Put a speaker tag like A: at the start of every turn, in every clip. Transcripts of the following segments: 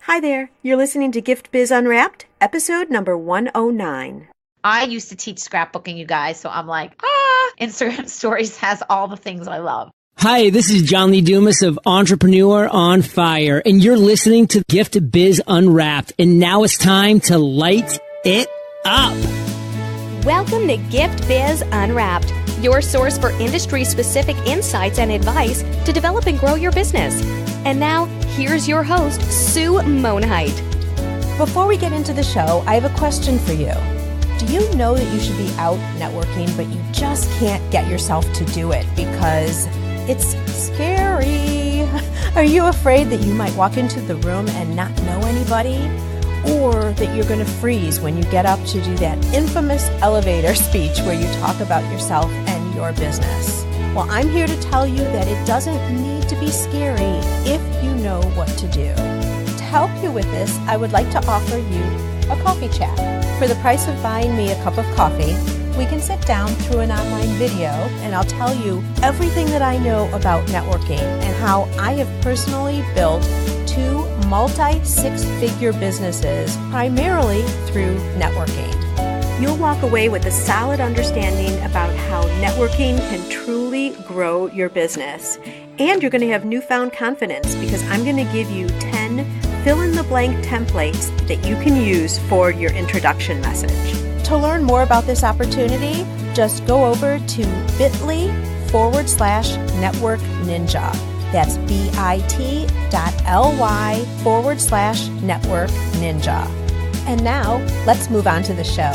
A: Hi there, you're listening to Gift Biz Unwrapped, episode number 109.
B: I used to teach scrapbooking, you guys, so I'm like, Instagram stories has all the things I love.
C: Hi, this is John Lee Dumas of Entrepreneur on Fire, and you're listening to Gift Biz Unwrapped, and now it's time to light it up.
D: Welcome to Gift Biz Unwrapped, your source for industry-specific insights and advice to develop and grow your business. And now, here's your host, Sue Monheit.
A: Before we get into the show, I have a question for you. Do you know that you should be out networking, but you just can't get yourself to do it because it's scary? Are you afraid that you might walk into the room and not know anybody? Or that you're going to freeze when you get up to do that infamous elevator speech where you talk about yourself and your business? Well, I'm here to tell you that it doesn't need to be scary if you know what to do. To help you with this, I would like to offer you a coffee chat. For the price of buying me a cup of coffee, we can sit down through an online video and I'll tell you everything that I know about networking and how I have personally built 2 multi-six-figure businesses primarily through networking. You'll walk away with a solid understanding about how networking can truly grow your business. And you're going to have newfound confidence because I'm going to give you 10 fill-in-the-blank templates that you can use for your introduction message. To learn more about this opportunity, just go over to bit.ly/network ninja. That's bit.ly/network ninja. And now, let's move on to the show.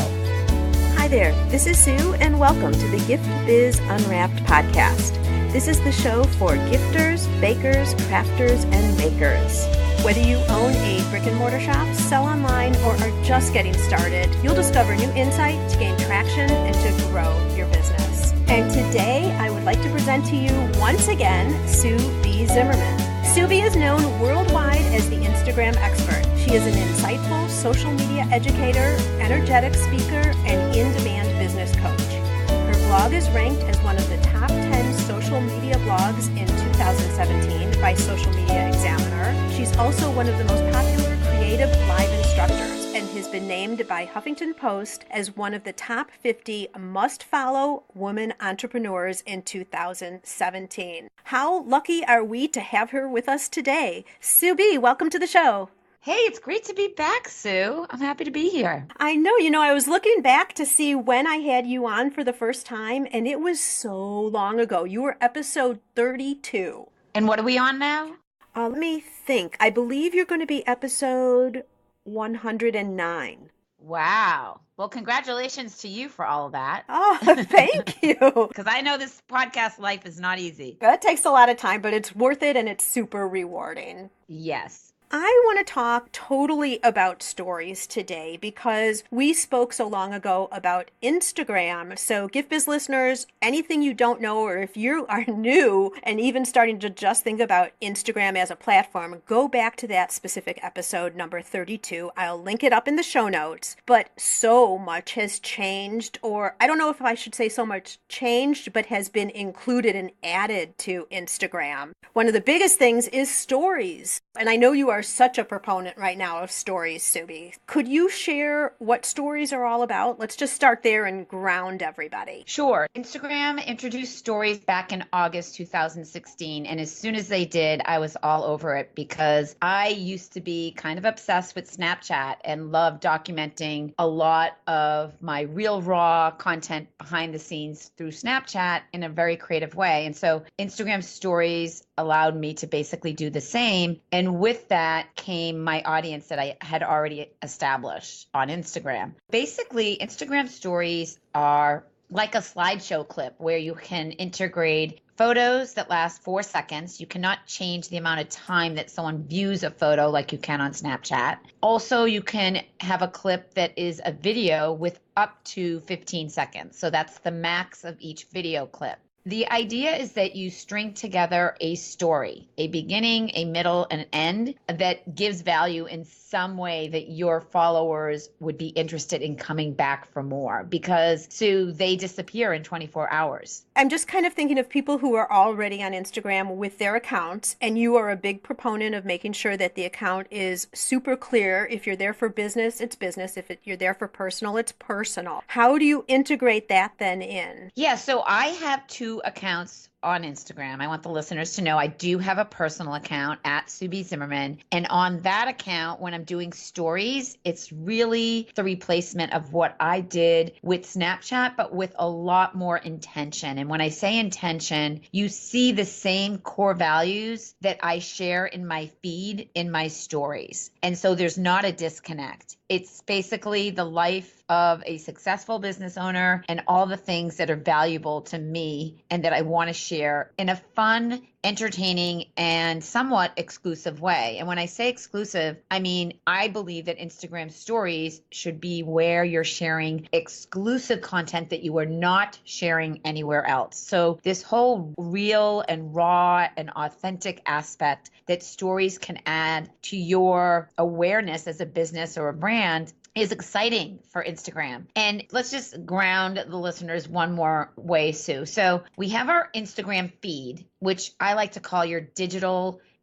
A: Hi there, this is Sue, and welcome to the Gift Biz Unwrapped podcast. This is the show for gifters, bakers, crafters, and makers. Whether you own a brick and mortar shop, sell online, or are just getting started, you'll discover new insight to gain traction and to grow your business. And today, I would like to present to you once again, Sue B. Zimmerman. Sue B. is known worldwide as the Instagram expert. She is an insightful social media educator, energetic speaker, and in-demand business coach. Her blog is ranked as one of the top 10 social media blogs in 2017 by Social Media Examiner. She's also one of the most popular creative live instructors and has been named by Huffington Post as one of the top 50 must-follow women entrepreneurs in 2017. How lucky are we to have her with us today? Sue B., welcome to the show.
B: Hey, it's great to be back, Sue. I'm happy to be here.
A: I know, I was looking back to see when I had you on for the first time, and it was so long ago. You were episode 32.
B: And what are we on now?
A: Let me think. I believe you're going to be episode 109.
B: Wow. Well, congratulations to you for all of that.
A: Oh, thank you.
B: Because I know this podcast life is not easy.
A: That takes a lot of time, but it's worth it and it's super rewarding.
B: Yes.
A: I want to talk totally about stories today because we spoke so long ago about Instagram. So Gift Biz listeners, anything you don't know, or if you are new and even starting to just think about Instagram as a platform, go back to that specific episode number 32. I'll link it up in the show notes. But so much has changed, or I don't know if I should say so much changed, but has been included and added to Instagram. One of the biggest things is stories. And I know you are such a proponent right now of stories, Subi. Could you share what stories are all about? Let's just start there and ground everybody.
B: Sure. Instagram introduced stories back in August 2016. And as soon as they did, I was all over it because I used to be kind of obsessed with Snapchat and loved documenting a lot of my real raw content behind the scenes through Snapchat in a very creative way. And so Instagram stories allowed me to basically do the same. And with that came my audience that I had already established on Instagram. Basically, Instagram stories are like a slideshow clip where you can integrate photos that last 4 seconds. You cannot change the amount of time that someone views a photo like you can on Snapchat. Also, you can have a clip that is a video with up to 15 seconds. So that's the max of each video clip. The idea is that you string together a story, a beginning, a middle, and an end that gives value in some way that your followers would be interested in coming back for more, because Sue, they disappear in 24 hours.
A: I'm just kind of thinking of people who are already on Instagram with their accounts, and you are a big proponent of making sure that the account is super clear. If you're there for business, it's business. If you're there for personal, it's personal. How do you integrate that then in?
B: Yeah, so I have two accounts on Instagram. I want the listeners to know I do have a personal account at Sue B. Zimmerman. And on that account, when I'm doing stories, it's really the replacement of what I did with Snapchat, but with a lot more intention. And when I say intention, you see the same core values that I share in my feed, in my stories. And so there's not a disconnect. It's basically the life of a successful business owner and all the things that are valuable to me and that I want to share in a fun, entertaining, and somewhat exclusive way. And when I say exclusive, I mean, I believe that Instagram stories should be where you're sharing exclusive content that you are not sharing anywhere else. So this whole real and raw and authentic aspect that stories can add to your awareness as a business or a brand is exciting for Instagram. And let's just ground the listeners one more way, Sue. So we have our Instagram feed, which I like to call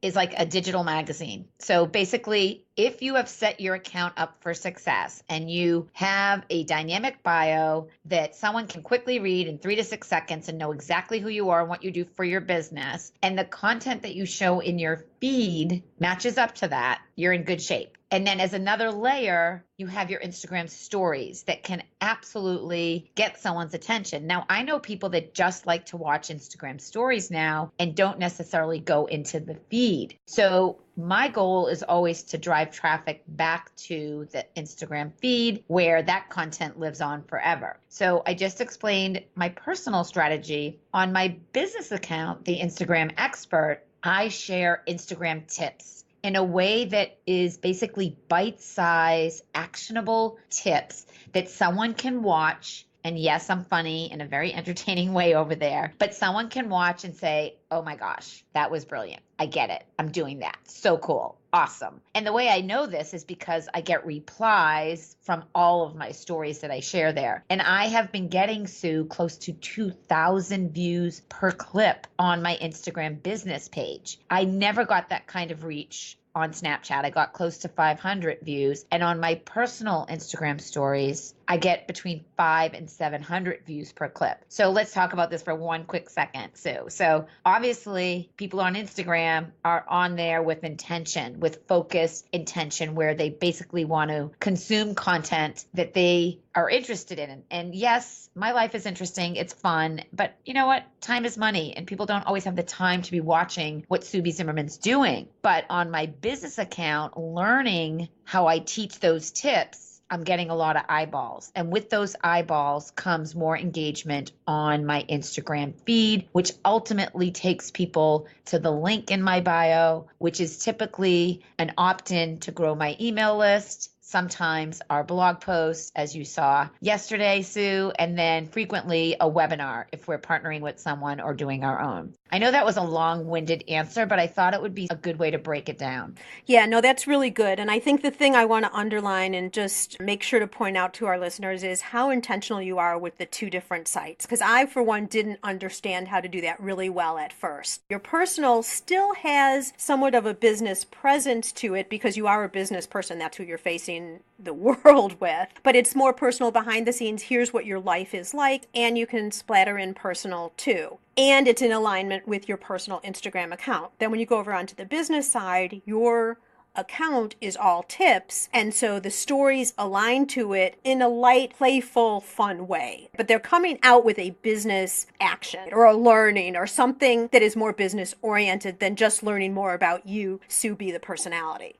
B: is like a digital magazine. So basically, if you have set your account up for success and you have a dynamic bio that someone can quickly read in 3 to 6 seconds and know exactly who you are and what you do for your business, and the content that you show in your feed matches up to that, you're in good shape. And then as another layer, you have your Instagram stories that can absolutely get someone's attention. Now, I know people that just like to watch Instagram stories now and don't necessarily go into the feed. So my goal is always to drive traffic back to the Instagram feed where that content lives on forever. So I just explained my personal strategy. On my business account, the Instagram Expert, I share Instagram tips in a way that is basically bite-sized, actionable tips that someone can watch. And yes, I'm funny in a very entertaining way over there, but someone can watch and say, oh my gosh, that was brilliant. I get it. I'm doing that. So cool. Awesome. And the way I know this is because I get replies from all of my stories that I share there. And I have been getting, Sue, close to 2,000 views per clip on my Instagram business page. I never got that kind of reach on Snapchat. I got close to 500 views. And on my personal Instagram stories, I get between 500 and 700 views per clip. So let's talk about this for one quick second, Sue. So obviously, people on Instagram are on there with intention, with focused intention, where they basically want to consume content that they are interested in. And yes, my life is interesting. It's fun. But you know what? Time is money, and people don't always have the time to be watching what Sue B. Zimmerman's doing. But on my business account, learning how I teach those tips, I'm getting a lot of eyeballs. And with those eyeballs comes more engagement on my Instagram feed, which ultimately takes people to the link in my bio, which is typically an opt-in to grow my email list. Sometimes our blog posts, as you saw yesterday, Sue, and then frequently a webinar if we're partnering with someone or doing our own. I know that was a long-winded answer, but I thought it would be a good way to break it down.
A: Yeah, no, that's really good. And I think the thing I want to underline and just make sure to point out to our listeners is how intentional you are with the two different sites. Because I, for one, didn't understand how to do that really well at first. Your personal still has somewhat of a business presence to it because you are a business person. That's who you're facing the world with. But it's more personal behind the scenes. Here's what your life is like. And you can splatter in personal too. And it's in alignment with your personal Instagram account. Then when you go over onto the business side, your account is all tips. And so the stories align to it in a light, playful, fun way. But they're coming out with a business action or a learning or something that is more business oriented than just learning more about you, Sue B, the personality.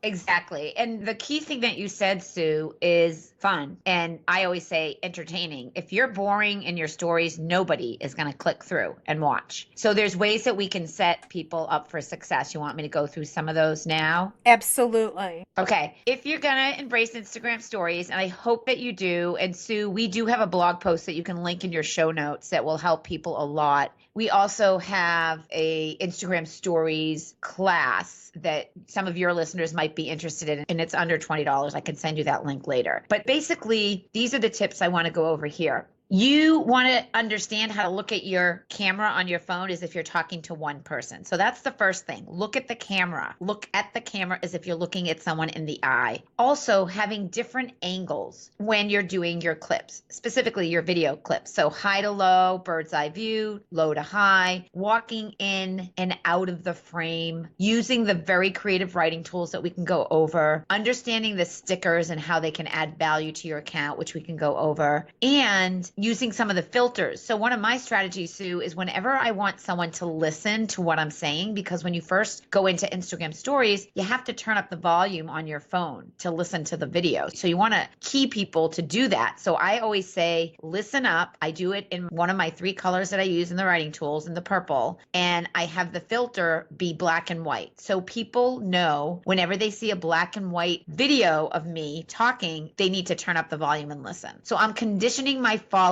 B: Exactly. And the key thing that you said, Sue, is fun. And I always say entertaining. If you're boring in your stories, nobody is going to click through and watch. So there's ways that we can set people up for success. You want me to go through some of those now?
A: Absolutely.
B: Okay. If you're going to embrace Instagram stories, and I hope that you do, and Sue, we do have a blog post that you can link in your show notes that will help people a lot. We also have a Instagram stories class that some of your listeners might be interested in, and it's under $20. I can send you that link later. But basically, these are the tips I want to go over here. You want to understand how to look at your camera on your phone as if you're talking to one person. So that's the first thing. Look at the camera. Look at the camera as if you're looking at someone in the eye. Also, having different angles when you're doing your clips, specifically your video clips. So high to low, bird's eye view, low to high, walking in and out of the frame, using the very creative writing tools that we can go over, understanding the stickers and how they can add value to your account, which we can go over, and using some of the filters. So one of my strategies, Sue, is whenever I want someone to listen to what I'm saying, because when you first go into Instagram stories, you have to turn up the volume on your phone to listen to the video. So you want to key people to do that. So I always say, listen up. I do it in one of my 3 colors that I use in the writing tools in the purple. And I have the filter be black and white. So people know whenever they see a black and white video of me talking, they need to turn up the volume and listen. So I'm conditioning my followers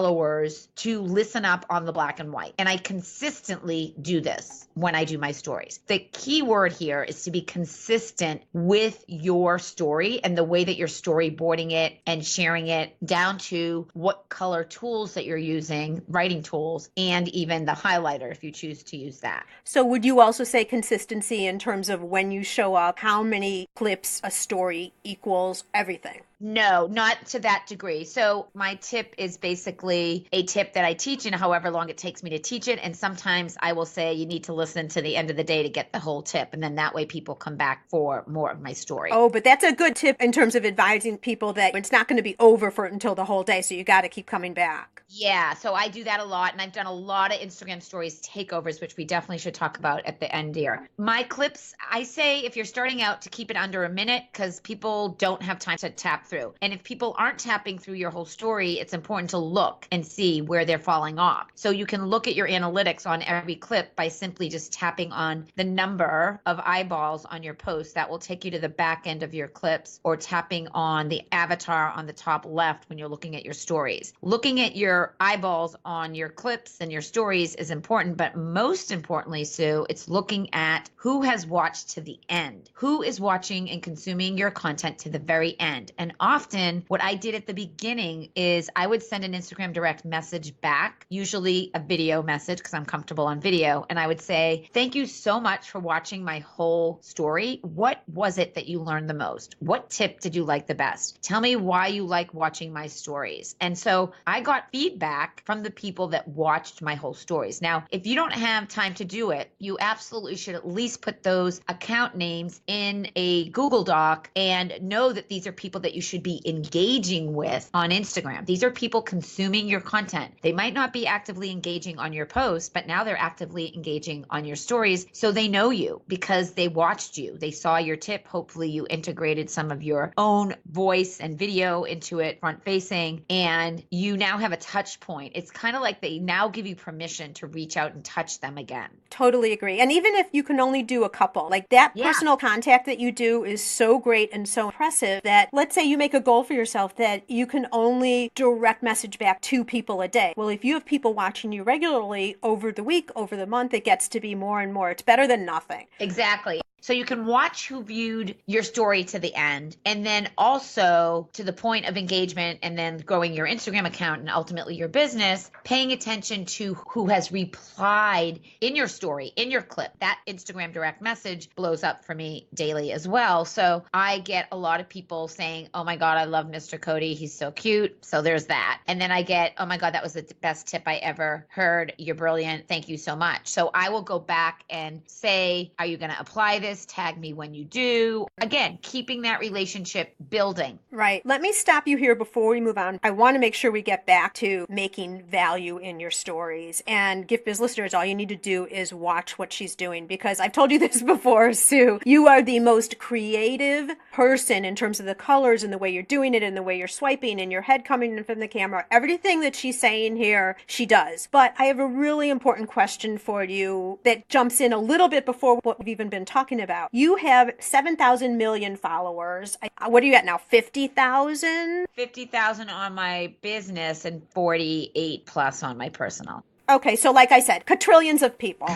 B: to listen up on the black and white. And I consistently do this when I do my stories. The key word here is to be consistent with your story and the way that you're storyboarding it and sharing it, down to what color tools that you're using, writing tools, and even the highlighter if you choose to use that.
A: So would you also say consistency in terms of when you show up, how many clips a story equals everything?
B: No, not to that degree. So my tip is basically a tip that I teach in however long it takes me to teach it. And sometimes I will say you need to listen to the end of the day to get the whole tip. And then that way people come back for more of my story.
A: Oh, but that's a good tip in terms of advising people that it's not going to be over for until the whole day. So you got to keep coming back.
B: Yeah, so I do that a lot, and I've done a lot of Instagram stories takeovers, which we definitely should talk about at the end here. My clips, I say if you're starting out, to keep it under a minute, because people don't have time to tap through. And if people aren't tapping through your whole story, it's important to look and see where they're falling off. So you can look at your analytics on every clip by simply just tapping on the number of eyeballs on your post. That will take you to the back end of your clips, or tapping on the avatar on the top left when you're looking at your stories. Looking at your eyeballs on your clips and your stories is important, but most importantly, Sue, it's looking at who has watched to the end, who is watching and consuming your content to the very end. And often what I did at the beginning is I would send an Instagram direct message back, usually a video message because I'm comfortable on video. And I would say, thank you so much for watching my whole story. What was it that you learned the most? What tip did you like the best? Tell me why you like watching my stories. And so I got feedback from the people that watched my whole stories. Now, if you don't have time to do it, you absolutely should at least put those account names in a Google Doc and know that these are people that you should be engaging with on Instagram. These are people consuming your content. They might not be actively engaging on your posts, but now they're actively engaging on your stories. So they know you because they watched you. They saw your tip. Hopefully you integrated some of your own voice and video into it, front facing, and you now have a touch point. It's kind of like they now give you permission to reach out and touch them again.
A: Totally agree. And even if you can only do a couple, like that personal contact that you do is so great and so impressive that let's say you make a goal for yourself that you can only direct message back 2 people a day. Well, if you have people watching you regularly over the week, over the month, it gets to be more and more. It's better than nothing.
B: Exactly. So you can watch who viewed your story to the end, and then also to the point of engagement, and then growing your Instagram account and ultimately your business, paying attention to who has replied in your story, in your clip. That Instagram direct message blows up for me daily as well. So I get a lot of people saying, oh my God, I love Mr. Cody. He's so cute. So there's that. And then I get, oh my God, that was the best tip I ever heard. You're brilliant. Thank you so much. So I will go back and say, are you going to apply this this, tag me when you do. Again, keeping that relationship building.
A: Right. Let me stop you here before we move on. I want to make sure we get back to making value in your stories. And Gift Biz listeners, all you need to do is watch what she's doing, because I've told you this before, Sue. You are the most creative person in terms of the colors and the way you're doing it and the way you're swiping and your head coming in from the camera. Everything that she's saying here, she does. But I have a really important question for you that jumps in a little bit before what we've even been talking about. You have 7,000 million followers. What are you at now? 50,000?
B: 50,000 on my business and 48 plus on my personal.
A: Okay, so like I said, quadrillions of people.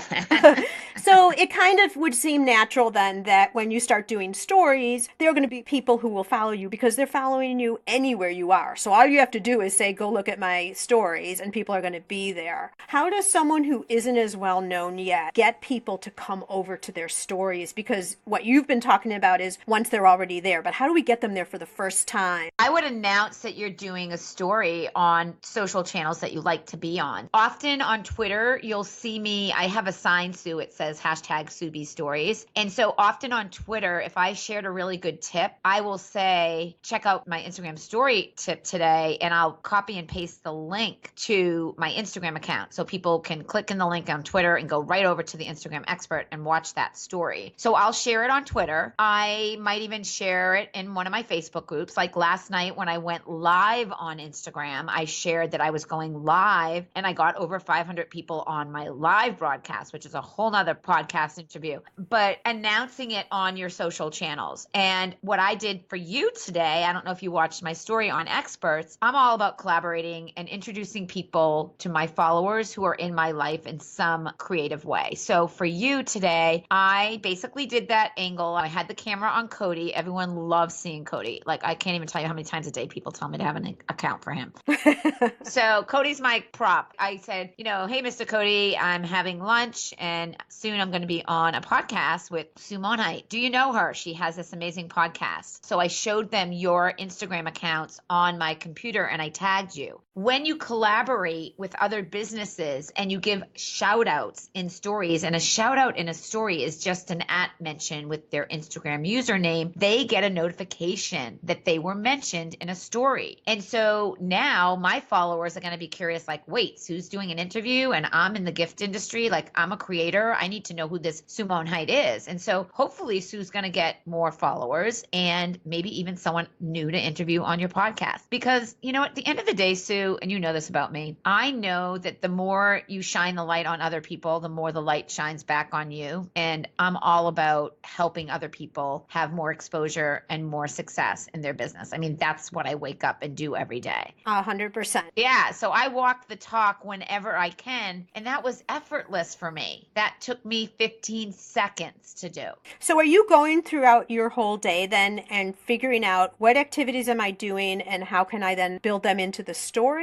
A: So it kind of would seem natural then that when you start doing stories, there are going to be people who will follow you because they're following you anywhere you are. So all you have to do is say, go look at my stories, and people are going to be there. How does someone who isn't as well known yet get people to come over to their stories? Because what you've been talking about is once they're already there, but how do we get them there for the first time?
B: I would announce that you're doing a story on social channels that you like to be on. Often on Twitter, you'll see me, I have a sign, Sue, it says hashtag Subi Stories. And so often on Twitter, if I shared a really good tip, I will say, check out my Instagram story tip today, and I'll copy and paste the link to my Instagram account. So people can click in the link on Twitter and go right over to the Instagram expert and watch that story. So I'll share it on Twitter. I might even share it in one of my Facebook groups. Like last night when I went live on Instagram, I shared that I was going live and I got over 500 people on my live broadcast, which is a whole nother podcast interview, but announcing it on your social channels. And what I did for you today, I don't know if you watched my story on experts, I'm all about collaborating and introducing people to my followers who are in my life in some creative way. So for you today, I basically did that angle. I had the camera on Cody. Everyone loves seeing Cody. Like, I can't even tell you how many times a day people tell me to have an account for him. So Cody's my prop. I said, hey, Mr. Cody, I'm having lunch and soon I'm going to be on a podcast with Sue Monheit. Do you know her? She has this amazing podcast. So I showed them your Instagram accounts on my computer and I tagged you. When you collaborate with other businesses and you give shout outs in stories, and a shout out in a story is just an @ mention with their Instagram username, they get a notification that they were mentioned in a story. And so now my followers are going to be curious, like, wait, Sue's doing an interview and I'm in the gift industry. Like, I'm a creator. I need to know who this Sue Monheit is. And so hopefully Sue's going to get more followers and maybe even someone new to interview on your podcast. Because, at the end of the day, Sue, and you know this about me, I know that the more you shine the light on other people, the more the light shines back on you. And I'm all about helping other people have more exposure and more success in their business. I mean, that's what I wake up and do every day.
A: 100%.
B: Yeah. So I walk the talk whenever I can. And that was effortless for me. That took me 15 seconds to do.
A: So are you going throughout your whole day then and figuring out what activities am I doing and how can I then build them into the stories?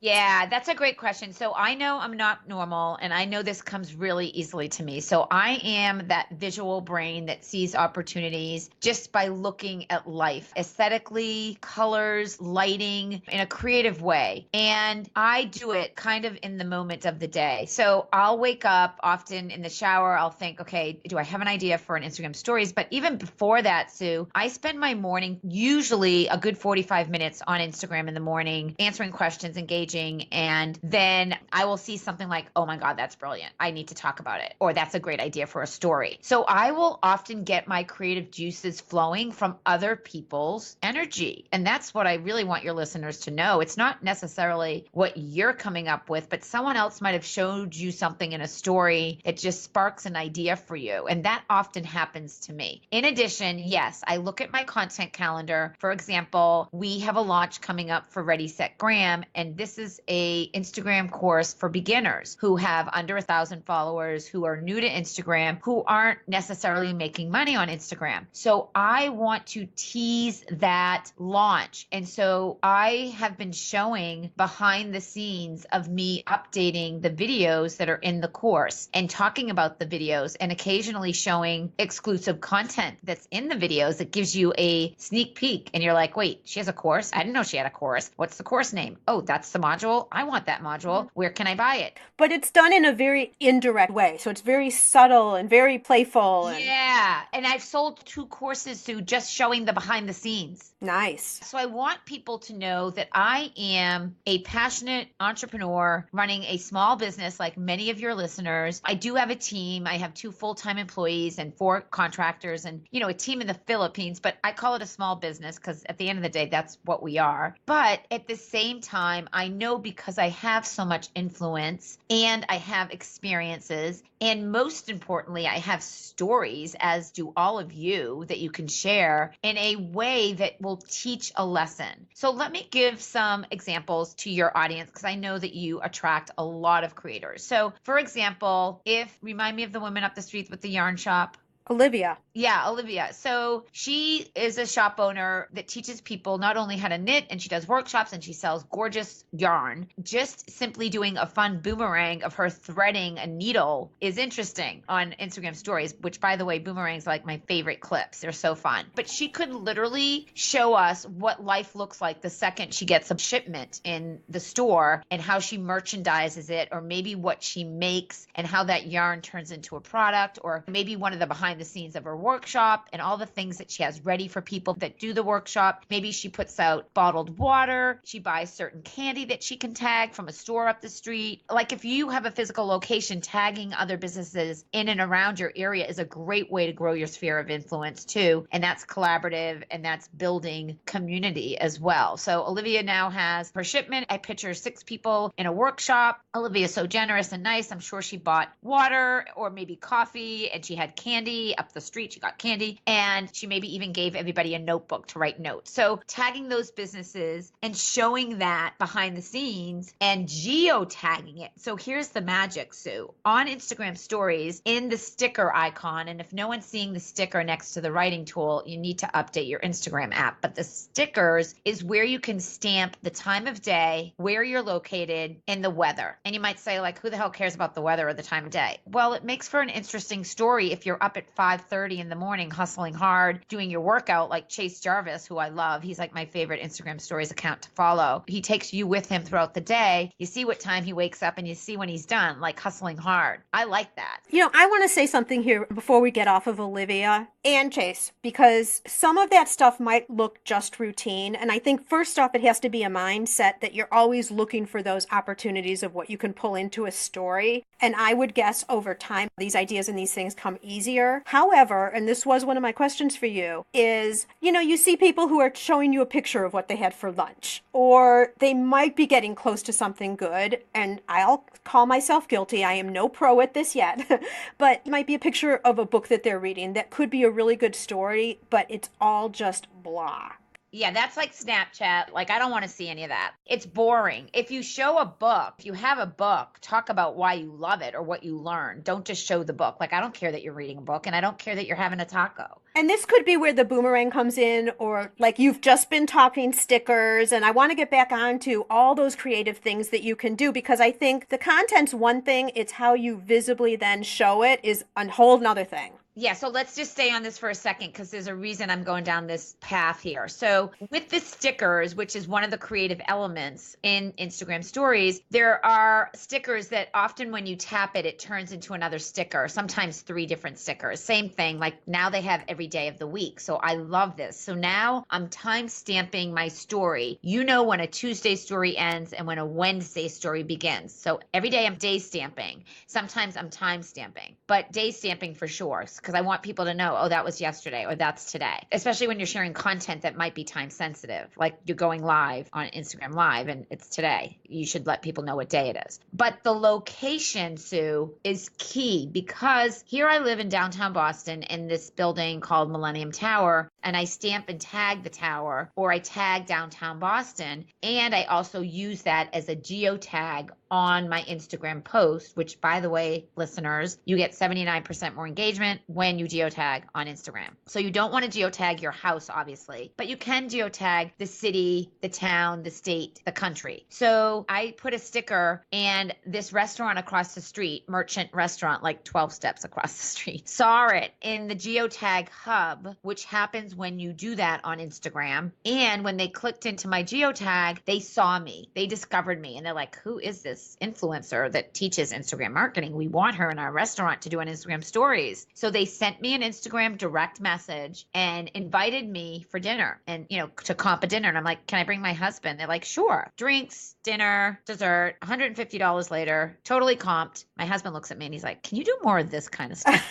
B: Yeah, that's a great question. So I know I'm not normal, and I know this comes really easily to me. So I am that visual brain that sees opportunities just by looking at life, aesthetically, colors, lighting, in a creative way. And I do it kind of in the moment of the day. So I'll wake up often in the shower. I'll think, okay, do I have an idea for an Instagram stories? But even before that, Sue, I spend my morning, usually a good 45 minutes on Instagram in the morning, answering questions, engaging. And then I will see something like, oh my God, that's brilliant. I need to talk about it. Or that's a great idea for a story. So I will often get my creative juices flowing from other people's energy. And that's what I really want your listeners to know. It's not necessarily what you're coming up with, but someone else might have showed you something in a story. It just sparks an idea for you. And that often happens to me. In addition, yes, I look at my content calendar. For example, we have a launch coming up for Ready, Set, Gram. And this is a Instagram course for beginners who have under 1,000 followers, who are new to Instagram, who aren't necessarily making money on Instagram. So I want to tease that launch. And so I have been showing behind the scenes of me updating the videos that are in the course and talking about the videos and occasionally showing exclusive content that's in the videos that gives you a sneak peek. And you're like, wait, she has a course? I didn't know she had a course. What's the course name? Oh, that's Simone module. I want that module. Where can I buy it?
A: But it's done in a very indirect way. So it's very subtle and very playful.
B: Yeah. And I've sold 2 courses to just showing the behind the scenes.
A: Nice.
B: So I want people to know that I am a passionate entrepreneur running a small business like many of your listeners. I do have a team. I have 2 full-time employees and 4 contractors and, a team in the Philippines, but I call it a small business because at the end of the day, that's what we are. But at the same time, I know because I have so much influence and I have experiences, and most importantly, I have stories, as do all of you, that you can share in a way that will teach a lesson. So let me give some examples to your audience because I know that you attract a lot of creators. So for example, remind me of the woman up the street with the yarn shop.
A: Olivia.
B: Yeah, Olivia. So she is a shop owner that teaches people not only how to knit, and she does workshops and she sells gorgeous yarn. Just simply doing a fun boomerang of her threading a needle is interesting on Instagram stories, which by the way, boomerangs are like my favorite clips. They're so fun. But she could literally show us what life looks like the second she gets a shipment in the store and how she merchandises it, or maybe what she makes and how that yarn turns into a product, or maybe one of the behind the scenes of her workshop and all the things that she has ready for people that do the workshop. Maybe she puts out bottled water. She buys certain candy that she can tag from a store up the street. Like if you have a physical location, tagging other businesses in and around your area is a great way to grow your sphere of influence too. And that's collaborative and that's building community as well. So Olivia now has her shipment. I picture 6 people in a workshop. Olivia is so generous and nice. I'm sure she bought water or maybe coffee, and she had candy up the street. She got candy, and she maybe even gave everybody a notebook to write notes. So tagging those businesses and showing that behind the scenes and geotagging it. So here's the magic, Sue. On Instagram stories, in the sticker icon, and if no one's seeing the sticker next to the writing tool, you need to update your Instagram app. But the stickers is where you can stamp the time of day, where you're located, and the weather. And you might say, like, who the hell cares about the weather or the time of day? Well, it makes for an interesting story if you're up at 5:30 in the morning, hustling hard, doing your workout, like Chase Jarvis, who I love. He's like my favorite Instagram stories account to follow. He takes you with him throughout the day. You see what time he wakes up and you see when he's done, like hustling hard. I like that.
A: I want to say something here before we get off of Olivia and Chase, because some of that stuff might look just routine. And I think first off, it has to be a mindset that you're always looking for those opportunities of what you can pull into a story. And I would guess over time, these ideas and these things come easier. However, and this was one of my questions for you, is, you see people who are showing you a picture of what they had for lunch, or they might be getting close to something good. And I'll call myself guilty. I am no pro at this yet, but it might be a picture of a book that they're reading that could be a really good story, but it's all just blah.
B: Yeah, that's like Snapchat. Like, I don't want to see any of that. It's boring. If you show a book, if you have a book, talk about why you love it or what you learned. Don't just show the book. Like, I don't care that you're reading a book, and I don't care that you're having a taco.
A: And this could be where the boomerang comes in, or like you've just been talking stickers, and I want to get back onto all those creative things that you can do, because I think the content's one thing, it's how you visibly then show it is a whole nother thing.
B: Yeah, so let's just stay on this for a second because there's a reason I'm going down this path here. So with the stickers, which is one of the creative elements in Instagram stories, there are stickers that often when you tap it, it turns into another sticker, sometimes 3 different stickers. Same thing, like now they have every day of the week. So I love this. So now I'm time stamping my story. You know when a Tuesday story ends and when a Wednesday story begins. So every day I'm day stamping. Sometimes I'm time stamping, but day stamping for sure. Because I want people to know, oh, that was yesterday or that's today, especially when you're sharing content that might be time sensitive, like you're going live on Instagram Live and it's today. You should let people know what day it is. But the location, Sue, is key because here I live in downtown Boston in this building called Millennium Tower, and I stamp and tag the tower, or I tag downtown Boston, and I also use that as a geotag on my Instagram post, which, by the way, listeners, you get 79% more engagement when you geotag on Instagram. So you don't want to geotag your house, obviously, but you can geotag the city, the town, the state, the country. So I put a sticker, and this restaurant across the street, merchant restaurant, like 12 steps across the street, saw it in the geotag hub, which happens when you do that on Instagram. And when they clicked into my geotag, they saw me, they discovered me, and they're like, who is this influencer that teaches Instagram marketing? We want her in our restaurant to do an Instagram stories. So they sent me an Instagram direct message and invited me for dinner and, to comp a dinner. And I'm like, can I bring my husband? They're like, sure. Drinks, dinner, dessert, $150 later, totally comped. My husband looks at me and he's like, can you do more of this kind of stuff?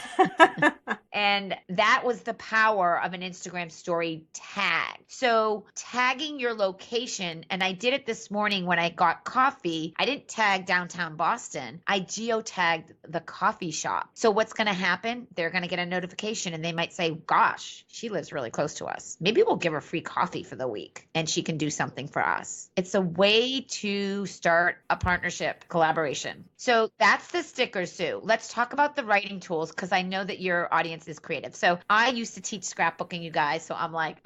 B: And that was the power of an Instagram story tag. So tagging your location, and I did it this morning when I got coffee. I didn't tag downtown Boston. I geotagged the coffee shop. So what's going to happen? They're going to get a notification and they might say, gosh, she lives really close to us. Maybe we'll give her free coffee for the week and she can do something for us. It's a way to start a partnership collaboration. So that's the sticker, Sue. Let's talk about the writing tools, because I know that your audience is creative. So I used to teach scrapbooking, you guys. So I'm like,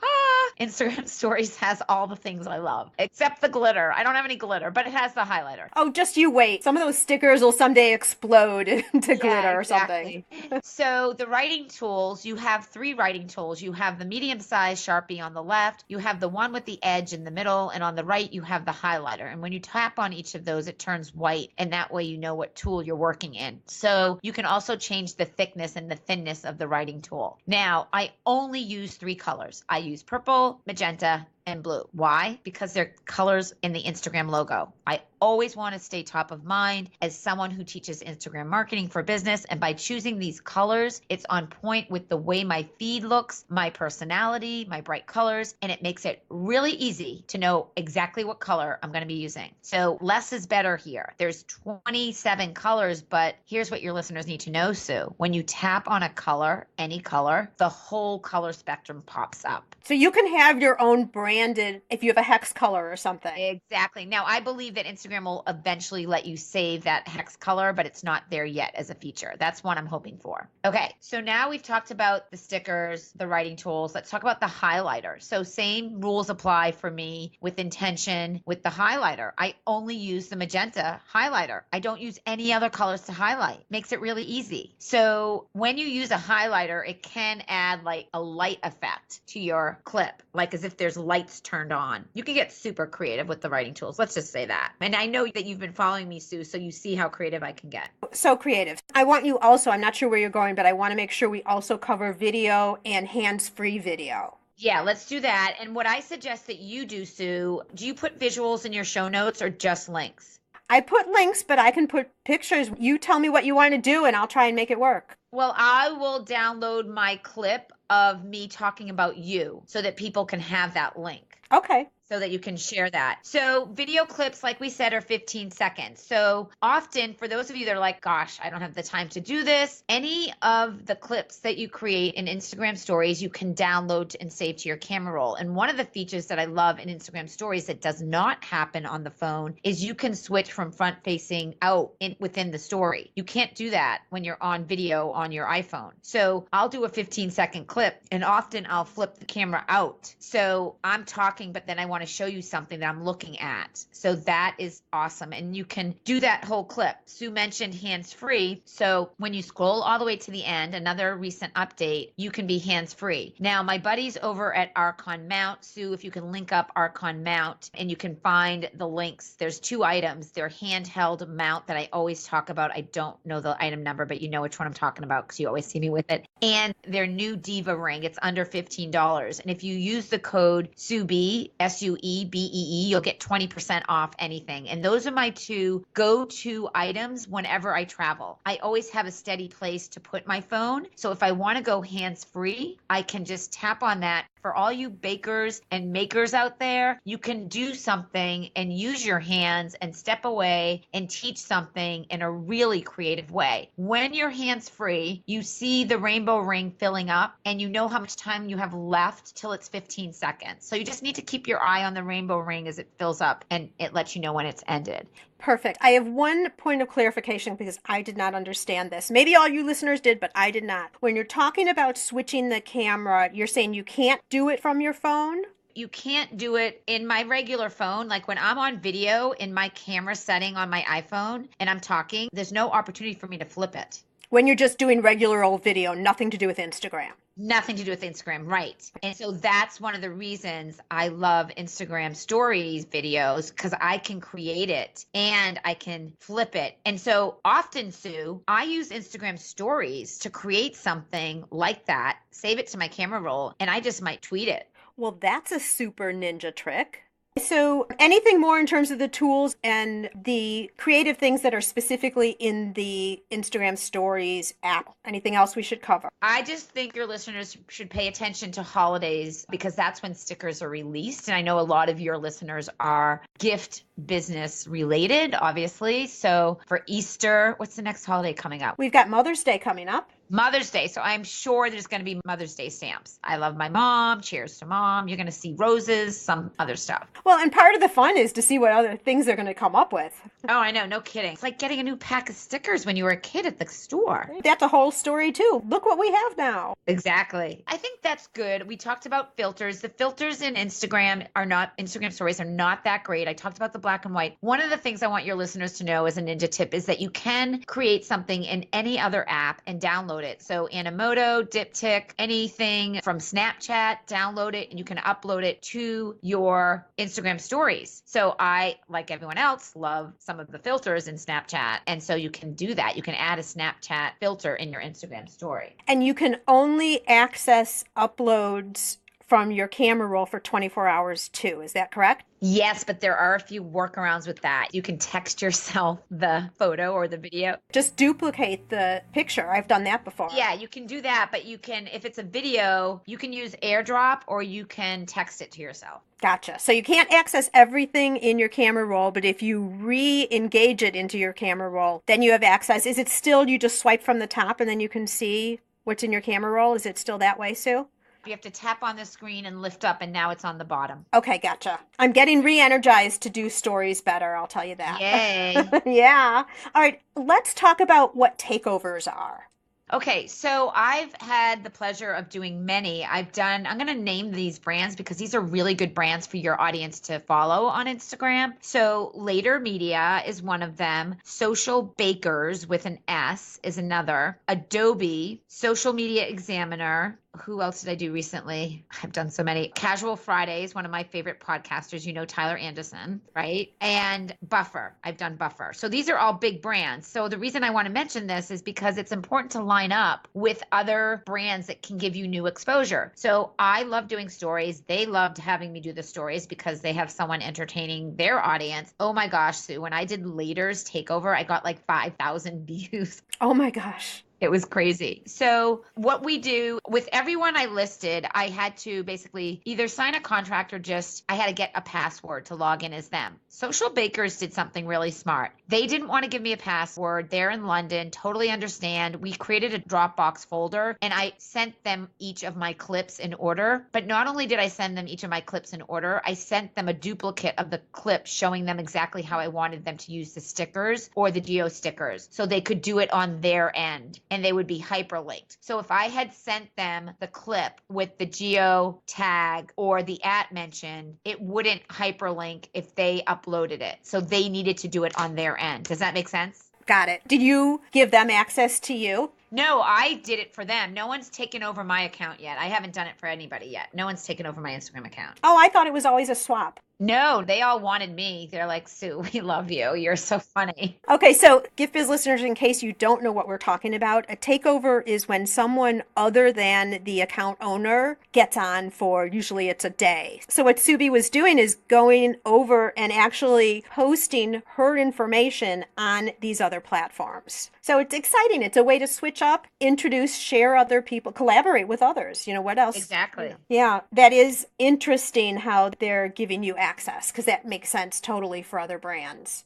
B: Instagram stories has all the things I love, except the glitter. I don't have any glitter, but it has the highlighter.
A: Oh, just you wait. Some of those stickers will someday explode into glitter or something.
B: So the writing tools, you have 3 writing tools. You have the medium-sized Sharpie on the left. You have the one with the edge in the middle. And on the right, you have the highlighter. And when you tap on each of those, it turns white. And that way you know what tool you're working in. So you can also change the thickness and the thinness of the writing tool. Now, I only use 3 colors. I use purple, magenta, and blue. Why? Because they're colors in the Instagram logo. I always want to stay top of mind as someone who teaches Instagram marketing for business. And by choosing these colors, it's on point with the way my feed looks, my personality, my bright colors, and it makes it really easy to know exactly what color I'm going to be using. So less is better here. There's 27 colors, but here's what your listeners need to know, Sue. When you tap on a color, any color, the whole color spectrum pops up.
A: So you can have your own branded, if you have a hex color or something.
B: Exactly. Now, I believe that Instagram will eventually let you save that hex color, but it's not there yet as a feature. That's what I'm hoping for. Okay, so now we've talked about the stickers, the writing tools. Let's talk about the highlighter. So same rules apply for me with intention with the highlighter. I only use the magenta highlighter. I don't use any other colors to highlight. Makes it really easy. So when you use a highlighter, it can add like a light effect to your clip, like as if there's lights turned on. You can get super creative with the writing tools. Let's just say that. And I know that you've been following me, Sue, so you see how creative I can get.
A: So creative. I want you also, I'm not sure where you're going, but I want to make sure we also cover video and hands-free video.
B: Yeah, let's do that. And what I suggest that you do, Sue, do you put visuals in your show notes or just links?
A: I put links, but I can put pictures. You tell me what you want to do and I'll try and make it work.
B: Well, I will download my clip of me talking about you so that people can have that link.
A: Okay.
B: So that you can share that. So video clips, like we said, are 15 seconds. So often for those of you that are like, gosh, I don't have the time to do this, any of the clips that you create in Instagram stories, you can download and save to your camera roll. And one of the features that I love in Instagram stories that does not happen on the phone is you can switch from front facing out within the story. You can't do that when you're on video on your iPhone. So I'll do a 15-second clip and often I'll flip the camera out. So I'm talking, but then I want to show you something that I'm looking at. So that is awesome. And you can do that whole clip. Sue mentioned hands-free. So when you scroll all the way to the end, another recent update, you can be hands-free. Now, my buddies over at Archon Mount, Sue, if you can link up Archon Mount and you can find the links, there's 2 items. They're handheld mount that I always talk about. I don't know the item number, but you know which one I'm talking about because you always see me with it. And their new Diva ring, it's under $15. And if you use the code SUBEE, SUEBEE, you'll get 20% off anything. And those are my 2 go-to items whenever I travel. I always have a steady place to put my phone. So if I want to go hands-free, I can just tap on that For all you bakers and makers out there, you can do something and use your hands and step away and teach something in a really creative way. When you're hands-free, you see the rainbow ring filling up and you know how much time you have left till it's 15 seconds. So you just need to keep your eye on the rainbow ring as it fills up and it lets you know when it's ended.
A: Perfect. I have one point of clarification because I did not understand this. Maybe all you listeners did, but I did not. When you're talking about switching the camera, you're saying you can't do it from your phone?
B: You can't do it in my regular phone. Like when I'm on video in my camera setting on my iPhone and I'm talking, there's no opportunity for me to flip it.
A: When you're just doing regular old video, nothing to do with Instagram.
B: Nothing to do with Instagram, right? And so that's one of the reasons I love Instagram stories videos, because I can create it and I can flip it. And so often, Sue, I use Instagram stories to create something like that, save it to my camera roll, and I just might tweet it.
A: Well, that's a super ninja trick. So anything more in terms of the tools and the creative things that are specifically in the Instagram Stories app? Anything else we should cover?
B: I just think your listeners should pay attention to holidays because that's when stickers are released. And I know a lot of your listeners are gift business related, obviously. So for Easter, what's the next holiday coming up?
A: We've got Mother's Day coming up.
B: Mother's Day. So I'm sure there's going to be Mother's Day stamps. I love my mom. Cheers to mom. You're going to see roses, some other stuff.
A: Well, and part of the fun is to see what other things they're going to come up with.
B: Oh, I know. No kidding. It's like getting a new pack of stickers when you were a kid at the store.
A: That's a whole story too. Look what we have now.
B: Exactly. I think that's good. We talked about filters. The filters in Instagram stories are not that great. I talked about the black and white. One of the things I want your listeners to know as a ninja tip is that you can create something in any other app and download it. So Animoto, Diptyque, anything from Snapchat, download it and you can upload it to your Instagram stories. So I, like everyone else, love some of the filters in Snapchat. And so you can do that. You can add a Snapchat filter in your Instagram story.
A: And you can only access uploads from your camera roll for 24 hours too. Is that correct?
B: Yes, but there are a few workarounds with that. You can text yourself the photo or the video.
A: Just duplicate the picture. I've done that before.
B: Yeah, you can do that, but you can, if it's a video, you can use AirDrop or you can text it to yourself.
A: Gotcha. So you can't access everything in your camera roll, but if you re-engage it into your camera roll, then you have access. Is it still, you just swipe from the top and then you can see what's in your camera roll? Is it still that way, Sue?
B: You have to tap on the screen and lift up, and now it's on the bottom.
A: Okay, gotcha. I'm getting re-energized to do stories better, I'll tell you that.
B: Yay.
A: Yeah. All right, let's talk about what takeovers are.
B: Okay, so I've had the pleasure of doing many. I'm going to name these brands because these are really good brands for your audience to follow on Instagram. So Later Media is one of them. Social Bakers with an S is another. Adobe, Social Media Examiner. Who else did I do recently? I've done so many. Casual Fridays, one of my favorite podcasters, Tyler Anderson, right? And Buffer. I've done Buffer. So these are all big brands. So the reason I want to mention this is because it's important to line up with other brands that can give you new exposure. So I love doing stories. They loved having me do the stories because they have someone entertaining their audience. Oh my gosh, Sue, when I did Later's Takeover, I got like 5,000 views.
A: Oh my gosh.
B: It was crazy. So what we do with everyone I listed, I had to basically either sign a contract or I had to get a password to log in as them. Social Bakers did something really smart. They didn't want to give me a password. They're in London, totally understand. We created a Dropbox folder and I sent them each of my clips in order. But not only did I send them each of my clips in order, I sent them a duplicate of the clip showing them exactly how I wanted them to use the stickers or the geo stickers so they could do it on their end. And they would be hyperlinked. So if I had sent them the clip with the geo tag or the @ mention, it wouldn't hyperlink if they uploaded it. So they needed to do it on their end. Does that make sense?
A: Got it. Did you give them access to you?
B: No, I did it for them. No one's taken over my account yet. I haven't done it for anybody yet. No one's taken over my Instagram account.
A: Oh, I thought it was always a swap.
B: No, they all wanted me. They're like, Sue, we love you. You're so funny.
A: Okay, so Gift Biz listeners, in case you don't know what we're talking about, a takeover is when someone other than the account owner gets on for, usually it's a day. So what Subi was doing is going over and actually posting her information on these other platforms. So it's exciting. It's a way to switch up, introduce, share other people, collaborate with others. You know, what else?
B: Exactly.
A: Yeah, that is interesting how they're giving you access, because that makes sense totally for other brands.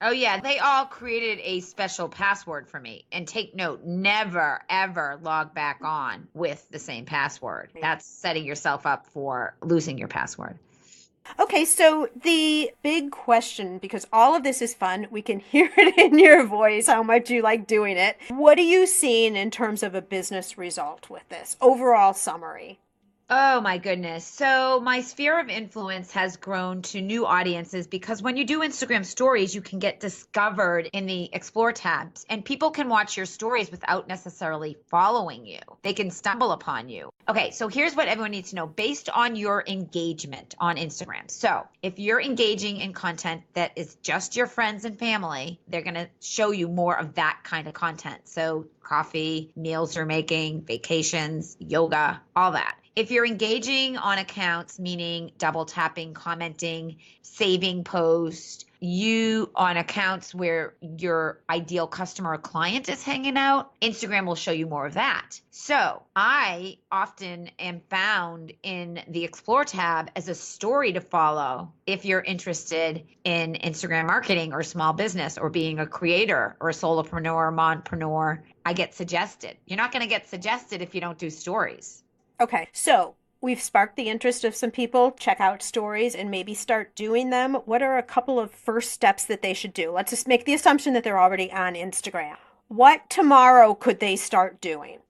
B: Oh, yeah. They all created a special password for me. And take note, never, ever log back on with the same password. That's setting yourself up for losing your password.
A: Okay, so the big question, because all of this is fun, we can hear it in your voice how much you like doing it. What are you seeing in terms of a business result with this? Overall summary.
B: Oh my goodness. So my sphere of influence has grown to new audiences because when you do Instagram stories, you can get discovered in the explore tabs and people can watch your stories without necessarily following you. They can stumble upon you. Okay, so here's what everyone needs to know based on your engagement on Instagram. So if you're engaging in content that is just your friends and family, they're going to show you more of that kind of content. So coffee, meals you're making, vacations, yoga, all that. If you're engaging on accounts, meaning double tapping, commenting, saving posts, you on accounts where your ideal customer or client is hanging out, Instagram will show you more of that. So I often am found in the Explore tab as a story to follow if you're interested in Instagram marketing or small business or being a creator or a solopreneur, mompreneur. I get suggested. You're not going to get suggested if you don't do stories.
A: Okay, so we've sparked the interest of some people. Check out stories and maybe start doing them. What are a couple of first steps that they should do? Let's just make the assumption that they're already on Instagram. What tomorrow could they start doing?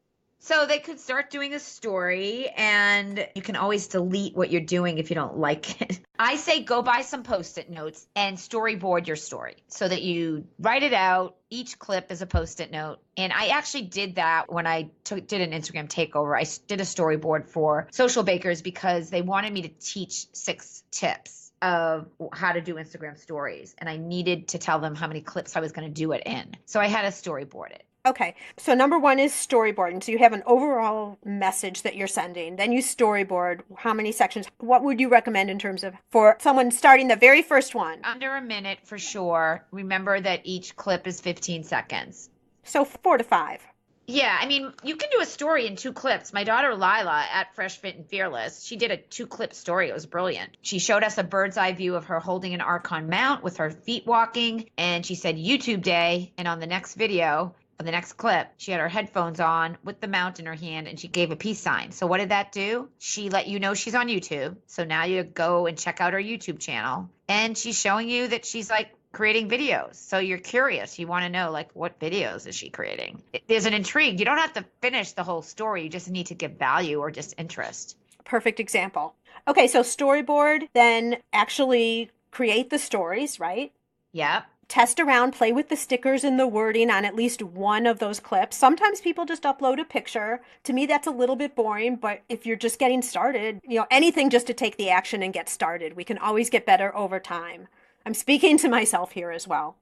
B: So they could start doing a story and you can always delete what you're doing if you don't like it. I say go buy some Post-it notes and storyboard your story so that you write it out. Each clip is a Post-it note. And I actually did that when I did an Instagram takeover. I did a storyboard for Social Bakers because they wanted me to teach 6 tips of how to do Instagram stories. And I needed to tell them how many clips I was going to do it in. So I had to storyboard it.
A: Okay, so number one is storyboarding. So you have an overall message that you're sending. Then you storyboard how many sections. What would you recommend in terms of for someone starting the very first one?
B: Under a minute for sure. Remember that each clip is 15 seconds.
A: So 4 to 5.
B: Yeah, I mean, you can do a story in 2 clips. My daughter Lila at Fresh Fit and Fearless, she did a 2-clip story. It was brilliant. She showed us a bird's eye view of her holding an Archon mount with her feet walking. And she said YouTube day. And on the next video, on the next clip, she had her headphones on with the mount in her hand and she gave a peace sign. So what did that do? She let you know she's on YouTube. So now you go and check out her YouTube channel. And she's showing you that she's like creating videos. So you're curious. You want to know like what videos is she creating? There's an intrigue. You don't have to finish the whole story. You just need to give value or just interest.
A: Perfect example. Okay, so storyboard, then actually create the stories, right?
B: Yep.
A: Test around, play with the stickers and the wording on at least one of those clips. Sometimes people just upload a picture. To me, that's a little bit boring, but if you're just getting started, anything just to take the action and get started. We can always get better over time. I'm speaking to myself here as well.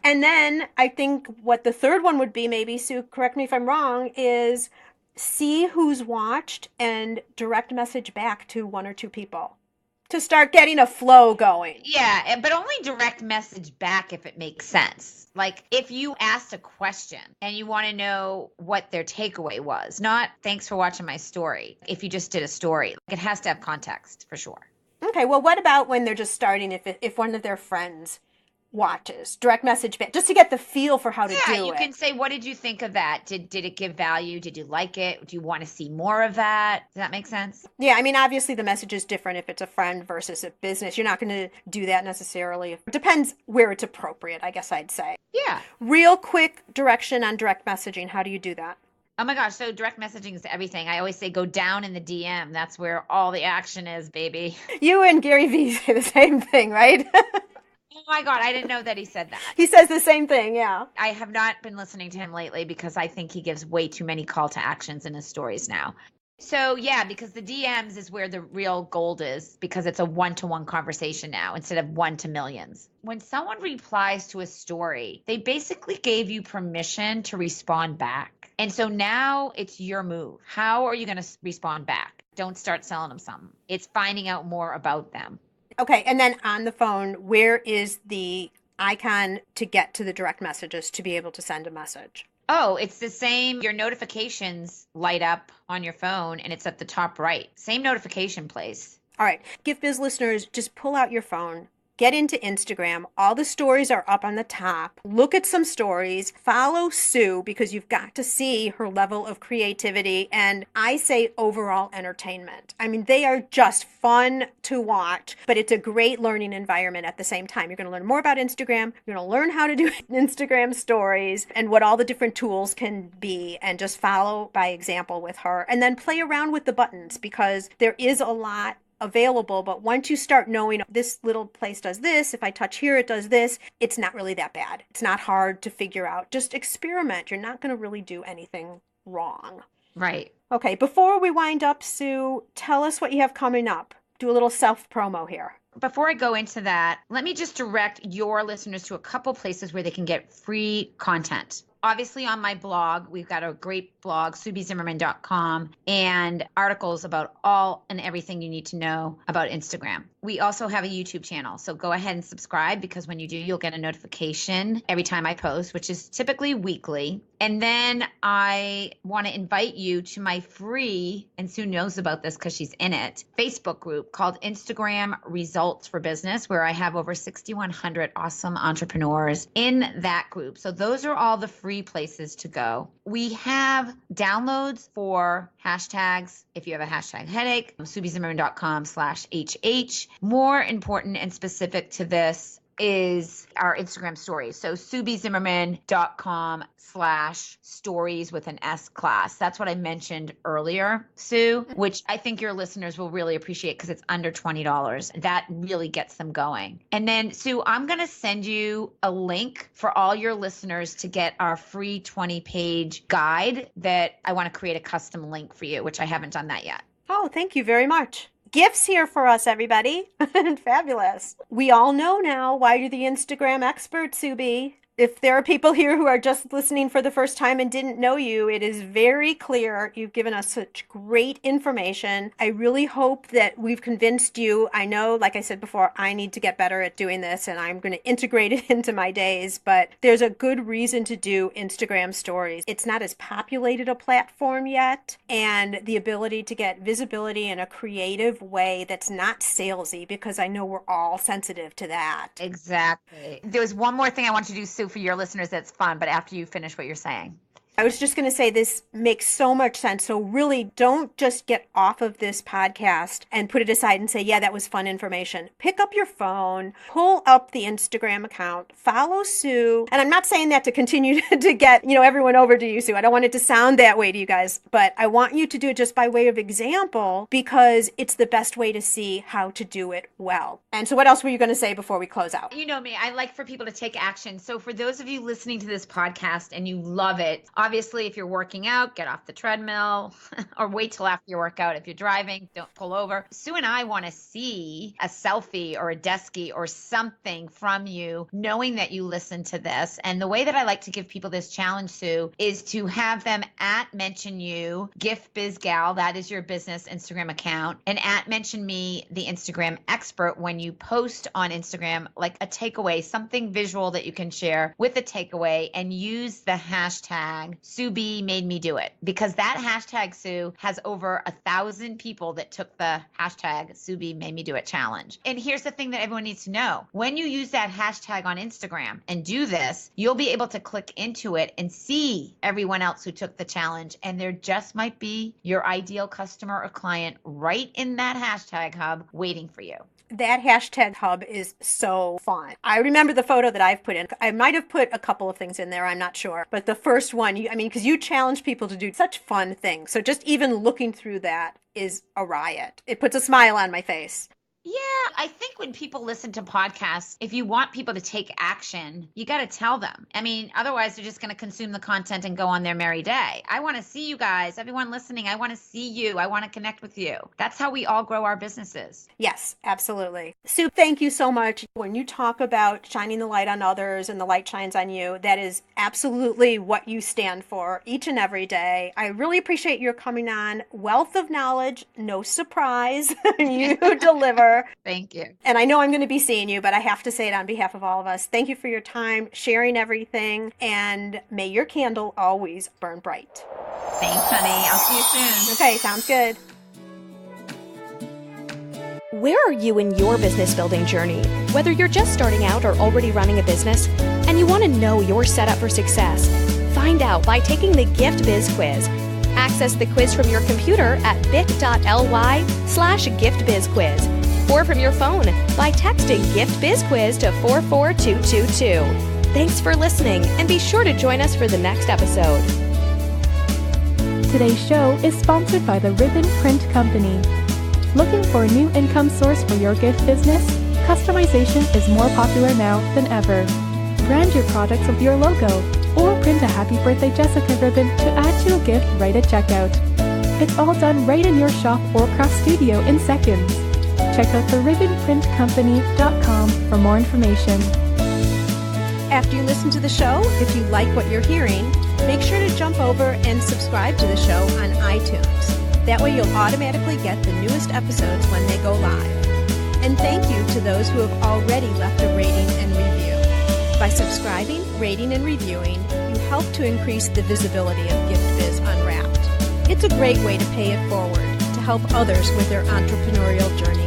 A: And then I think what the third one would be, maybe, Sue, correct me if I'm wrong, is see who's watched and direct message back to 1 or 2 people to start getting a flow going.
B: Yeah, but only direct message back if it makes sense. Like if you asked a question and you want to know what their takeaway was, not thanks for watching my story. If you just did a story, it has to have context for sure.
A: Okay, well, what about when they're just starting, if one of their friends watches, direct message back, just to get the feel for how to do it?
B: Yeah, you can say, what did you think of that? Did it give value? Did you like it? Do you want to see more of that? Does that make sense?
A: Yeah, I mean, obviously the message is different if it's a friend versus a business. You're not going to do that necessarily. It depends where it's appropriate, I guess I'd say.
B: Yeah.
A: Real quick direction on direct messaging. How do you do that?
B: Oh my gosh, so direct messaging is everything. I always say go down in the DM. That's where all the action is, baby.
A: You and Gary Vee say the same thing, right?
B: Oh my God, I didn't know that he said that.
A: He says the same thing, yeah.
B: I have not been listening to him lately because I think he gives way too many call to actions in his stories now. So yeah, because the DMs is where the real gold is, because it's a one-to-one conversation now instead of one to millions. When someone replies to a story, they basically gave you permission to respond back. And so now it's your move. How are you going to respond back? Don't start selling them something. It's finding out more about them.
A: Okay, and then on the phone, where is the icon to get to the direct messages to be able to send a message?
B: Oh, it's the same. Your notifications light up on your phone and it's at the top right. Same notification place.
A: All right. Gift Biz listeners, just pull out your phone. Get into Instagram. All the stories are up on the top. Look at some stories. Follow Sue because you've got to see her level of creativity and I say overall entertainment. I mean, they are just fun to watch, but it's a great learning environment at the same time. You're going to learn more about Instagram. You're going to learn how to do Instagram stories and what all the different tools can be and just follow by example with her and then play around with the buttons because there is a lot available, but once you start knowing this little place does this, if I touch here it does this, it's not really that bad. It's not hard to figure out. Just experiment. You're not going to really do anything wrong.
B: Right.
A: Okay, before we wind up, Sue, tell us what you have coming up. Do a little self-promo here.
B: Before I go into that, let me just direct your listeners to a couple places where they can get free content. Obviously, on my blog, we've got a great blog, SueBZimmerman.com, and articles about all and everything you need to know about Instagram. We also have a YouTube channel, so go ahead and subscribe because when you do, you'll get a notification every time I post, which is typically weekly. And then I want to invite you to my free, and Sue knows about this because she's in it, Facebook group called Instagram Results for Business, where I have over 6,100 awesome entrepreneurs in that group. So those are all the free places to go. We have downloads for hashtags. If you have a hashtag headache, SueBZimmerman.com/HH. More important and specific to this is our Instagram stories. So SueBZimmerman.com/stories with an S class. That's what I mentioned earlier, Sue, which I think your listeners will really appreciate because it's under $20. That really gets them going. And then Sue, I'm going to send you a link for all your listeners to get our free 20-page guide that I want to create a custom link for you, which I haven't done that yet.
A: Oh, thank you very much. Gifts here for us, everybody. Fabulous. We all know now why you're the Instagram expert, Subi. If there are people here who are just listening for the first time and didn't know you, it is very clear. You've given us such great information. I really hope that we've convinced you. I know, like I said before, I need to get better at doing this and I'm going to integrate it into my days, but there's a good reason to do Instagram stories. It's not as populated a platform yet, and the ability to get visibility in a creative way that's not salesy, because I know we're all sensitive to that.
B: Exactly. There was one more thing I want to do, Sue, for your listeners that's fun, but after you finish what you're saying.
A: I was just going to say this makes so much sense. So really don't just get off of this podcast and put it aside and say, yeah, that was fun information. Pick up your phone, pull up the Instagram account, follow Sue. And I'm not saying that to continue to get, everyone over to you, Sue. I don't want it to sound that way to you guys, but I want you to do it just by way of example because it's the best way to see how to do it well. And so what else were you going to say before we close out?
B: You know me, I like for people to take action. So for those of you listening to this podcast and you love it, obviously, if you're working out, get off the treadmill or wait till after your workout. If you're driving, don't pull over. Sue and I want to see a selfie or a deskie or something from you, knowing that you listen to this. And the way that I like to give people this challenge, Sue, is to have them @mention you, Gift Biz Gal, that is your business Instagram account, and @mention me, the Instagram expert, when you post on Instagram, like a takeaway, something visual that you can share with a takeaway, and use the hashtag Sue B made me do it, because that hashtag, Sue, has over 1,000 people that took the hashtag Sue B made me do it challenge. And here's the thing that everyone needs to know. When you use that hashtag on Instagram and do this, you'll be able to click into it and see everyone else who took the challenge. And there just might be your ideal customer or client right in that hashtag hub waiting for you.
A: That hashtag hub is so fun. I remember the photo that I've put in. I might have put a couple of things in there, I'm not sure. But the first one, because you challenge people to do such fun things. So just even looking through that is a riot. It puts a smile on my face.
B: Yeah, I think when people listen to podcasts, if you want people to take action, you got to tell them. I mean, otherwise they're just going to consume the content and go on their merry day. I want to see you guys, everyone listening. I want to see you. I want to connect with you. That's how we all grow our businesses.
A: Yes, absolutely. Sue, thank you so much. When you talk about shining the light on others and the light shines on you, that is absolutely what you stand for each and every day. I really appreciate your coming on. Wealth of knowledge, no surprise. You deliver.
B: Thank you.
A: And I know I'm going to be seeing you, but I have to say it on behalf of all of us. Thank you for your time, sharing everything, and may your candle always burn bright.
B: Thanks, honey. I'll see you soon.
A: Okay, sounds good.
D: Where are you in your business building journey? Whether you're just starting out or already running a business and you want to know you're set up for success, find out by taking the Gift Biz quiz. Access the quiz from your computer at bit.ly/giftbizquiz or from your phone by texting Gift Biz Quiz to 44222. Thanks for listening, and be sure to join us for the next episode.
E: Today's show is sponsored by the Ribbon Print Company. Looking for a new income source for your gift business? Customization is more popular now than ever. Brand your products with your logo, or print a Happy Birthday Jessica ribbon to add to your gift right at checkout. It's all done right in your shop or craft studio in seconds. Check out theribbonprintcompany.com for more information.
A: After you listen to the show, if you like what you're hearing, make sure to jump over and subscribe to the show on iTunes. That way you'll automatically get the newest episodes when they go live. And thank you to those who have already left a rating and review. By subscribing, rating, and reviewing, you help to increase the visibility of Gift Biz Unwrapped. It's a great way to pay it forward to help others with their entrepreneurial journey.